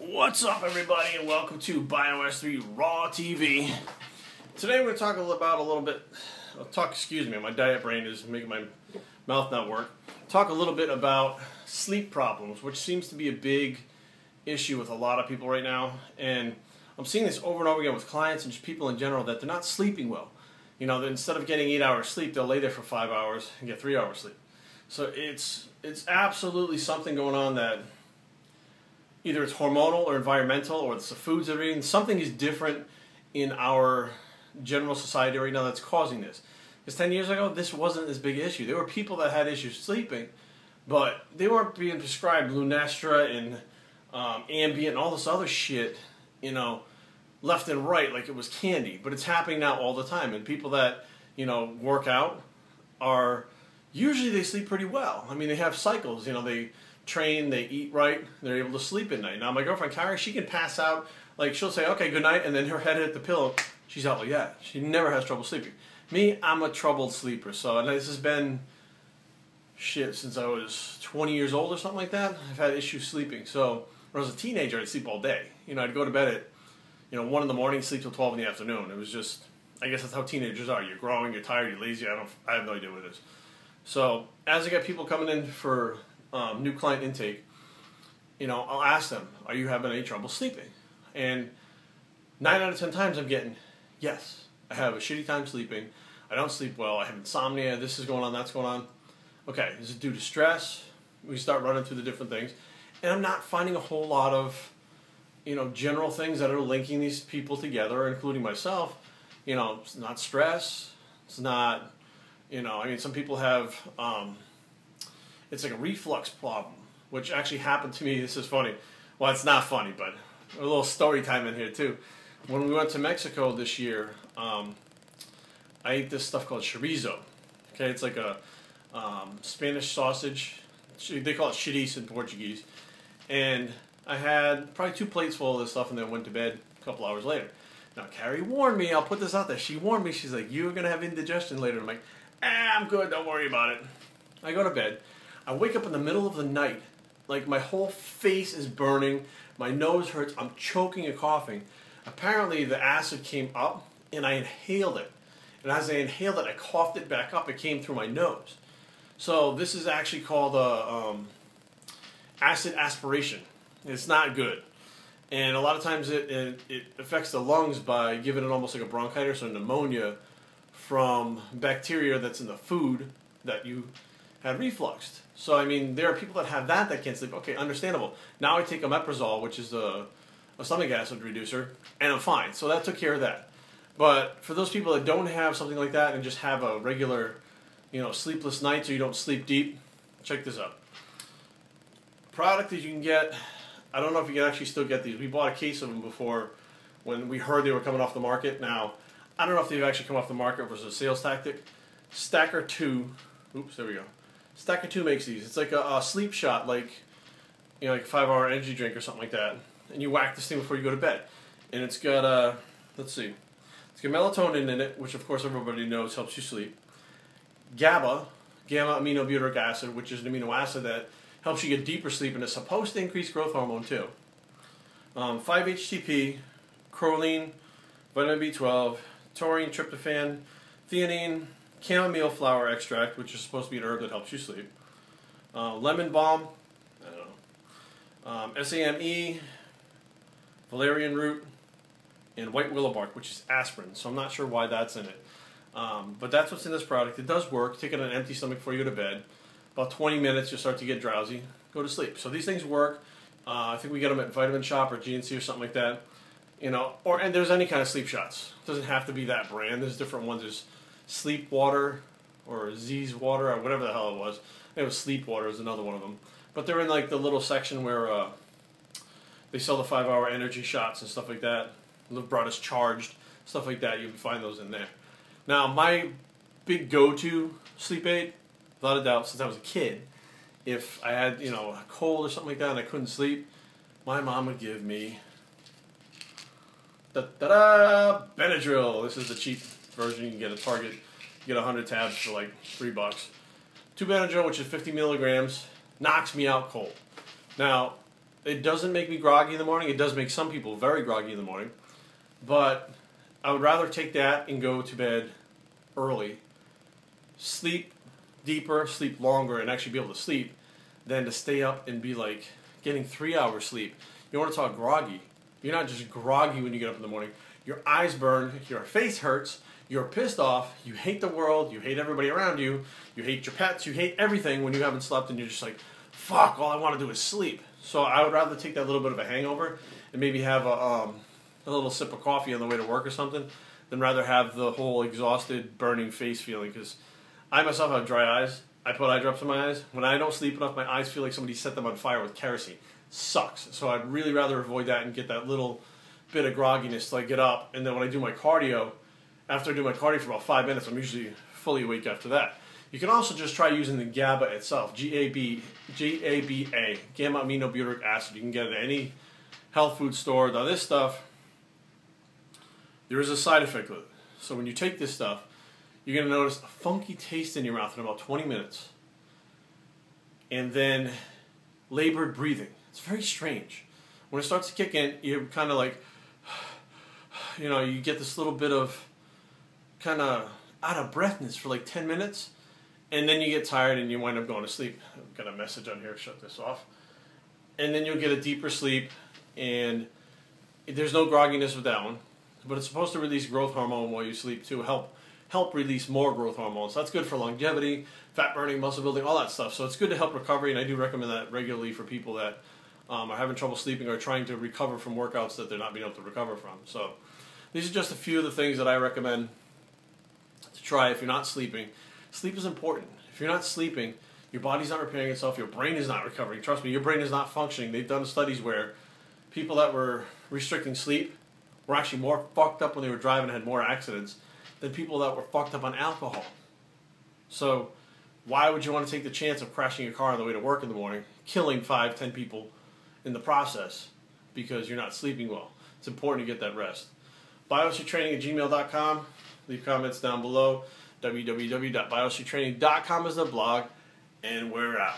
What's up, everybody, and welcome to BioS 3 Raw TV. Today we're going to talk my diet brain is making my mouth not work. Talk a little bit about sleep problems, which seems to be a big issue with a lot of people right now. And I'm seeing this over and over again with clients and just people in general, that they're not sleeping well. You know, that instead of getting 8 hours sleep, they'll lay there for 5 hours and get 3 hours sleep. So it's absolutely something going on that either it's hormonal or environmental, or it's the foods that we're eating. Something is different in our general society right now that's causing this. Because 10 years ago, this wasn't this big issue. There were people that had issues sleeping, but they weren't being prescribed Lunesta and Ambien and all this other shit, you know, left and right like it was candy. But it's happening now all the time. And people that, you know, work out are, usually they sleep pretty well. I mean, they have cycles, you know, they train, they eat right, they're able to sleep at night. Now my girlfriend Kyra, she can pass out, like she'll say, okay, good night, and then her head hit the pillow, she's out like that. She never has trouble sleeping. Me, I'm a troubled sleeper, so, and this has been, shit, since I was 20 years old or something like that. I've had issues sleeping. So when I was a teenager, I'd sleep all day. You know, I'd go to bed at, 1 in the morning, sleep till 12 in the afternoon. It was just, I guess that's how teenagers are. You're growing, you're tired, you're lazy. I have no idea what it is. So as I get people coming in for new client intake, I'll ask them, are you having any trouble sleeping? And 9 out of 10 times I'm getting, yes, I have a shitty time sleeping. I don't sleep well. I have insomnia. This is going on, that's going on. Okay, is it due to stress? We start running through the different things. And I'm not finding a whole lot of, general things that are linking these people together, including myself. It's not stress. It's not, some people have, it's like a reflux problem, which actually happened to me. This is funny. Well, it's not funny, but a little story time in here too. When we went to Mexico this year, I ate this stuff called chorizo. Okay, it's like a Spanish sausage. They call it chorizo in Portuguese. And I had probably 2 plates full of this stuff, and then went to bed a couple hours later. Now, Carrie warned me. I'll put this out there. She warned me. She's like, "You're gonna have indigestion later." I'm like, I'm good. Don't worry about it. I go to bed. I wake up in the middle of the night, like my whole face is burning, my nose hurts, I'm choking and coughing. Apparently the acid came up and I inhaled it. And as I inhaled it, I coughed it back up. It came through my nose. So this is actually called acid aspiration. It's not good. And a lot of times it affects the lungs by giving it almost like a bronchitis or pneumonia from bacteria that's in the food that you had refluxed. So, I mean, there are people that have that can't sleep. Okay, understandable. Now I take omeprazole, which is a stomach acid reducer, and I'm fine. So that took care of that. But for those people that don't have something like that and just have a regular, sleepless night so you don't sleep deep, check this out. Product that you can get, I don't know if you can actually still get these. We bought a case of them before when we heard they were coming off the market. Now, I don't know if they've actually come off the market or if it was a sales tactic. Stacker 2, oops, there we go. Stacker 2 makes these. It's like a sleep shot, like like a 5-hour energy drink or something like that. And you whack this thing before you go to bed. And it's got, let's see, it's got melatonin in it, which of course everybody knows helps you sleep. GABA, gamma-aminobutyric acid, which is an amino acid that helps you get deeper sleep, and it's supposed to increase growth hormone too. 5-HTP, choline, vitamin B12, taurine, tryptophan, theanine, chamomile flower extract, which is supposed to be an herb that helps you sleep. Lemon balm, I don't know. SAMe, valerian root, and white willow bark, which is aspirin. So I'm not sure why that's in it. But that's what's in this product. It does work. Take it on an empty stomach before you go to bed. About 20 minutes, you'll start to get drowsy. Go to sleep. So these things work. I think we get them at Vitamin Shop or GNC or something like that. And there's any kind of sleep shots. It doesn't have to be that brand. There's different ones. There's Sleep Water or Z's Water or whatever the hell it was. It was Sleep Water is another one of them. But they're in like the little section where they sell the 5-hour energy shots and stuff like that. Live Broadest Charged, stuff like that. You can find those in there. Now, my big go-to sleep aid, without a doubt, since I was a kid, if I had, a cold or something like that and I couldn't sleep, my mom would give me Benadryl. This is the cheap version. You can get at Target. You get 100 tabs for like $3. 2 Benadryl, which is 50 milligrams, knocks me out cold. Now, It doesn't make me groggy in the morning. It does make some people very groggy in the morning. But I would rather take that and go to bed early, sleep deeper, sleep longer, and actually be able to sleep than to stay up and be like getting 3 hours sleep. You want to talk groggy. You're not just groggy when you get up in the morning. Your eyes burn, your face hurts, you're pissed off, you hate the world, you hate everybody around you, you hate your pets, you hate everything when you haven't slept and you're just like, fuck, all I want to do is sleep. So I would rather take that little bit of a hangover and maybe have a little sip of coffee on the way to work or something than rather have the whole exhausted, burning face feeling. Because I myself have dry eyes. I put eye drops in my eyes. When I don't sleep enough, my eyes feel like somebody set them on fire with kerosene. Sucks. So I'd really rather avoid that and get that little bit of grogginess till I get up. And then when I do my cardio, after I do my cardio for about 5 minutes, I'm usually fully awake after that. You can also just try using the GABA itself, GABA, gamma aminobutyric acid. You can get it at any health food store. Now this stuff, there is a side effect with it. So when you take this stuff, you're going to notice a funky taste in your mouth in about 20 minutes. And then labored breathing. It's very strange. When it starts to kick in, you're kind of like, you know, you get this little bit of kind of out of breathness for like 10 minutes. And then you get tired and you wind up going to sleep. I've got a message on here, shut this off. And then you'll get a deeper sleep, and there's no grogginess with that one. But it's supposed to release growth hormone while you sleep too, help release more growth hormones. So that's good for longevity, fat burning, muscle building, all that stuff. So it's good to help recovery, and I do recommend that regularly for people that are having trouble sleeping or trying to recover from workouts that they're not being able to recover from. So these are just a few of the things that I recommend to try if you're not sleeping. Sleep is important. If you're not sleeping, your body's not repairing itself, your brain is not recovering. Trust me, your brain is not functioning. They've done studies where people that were restricting sleep were actually more fucked up when they were driving and had more accidents than people that were fucked up on alcohol. So why would you want to take the chance of crashing your car on the way to work in the morning, killing 5, 10 people in the process because you're not sleeping well? It's important to get that rest. BioStrengthTraining@gmail.com. Leave comments down below. www.biostreettraining.com is the blog, and we're out.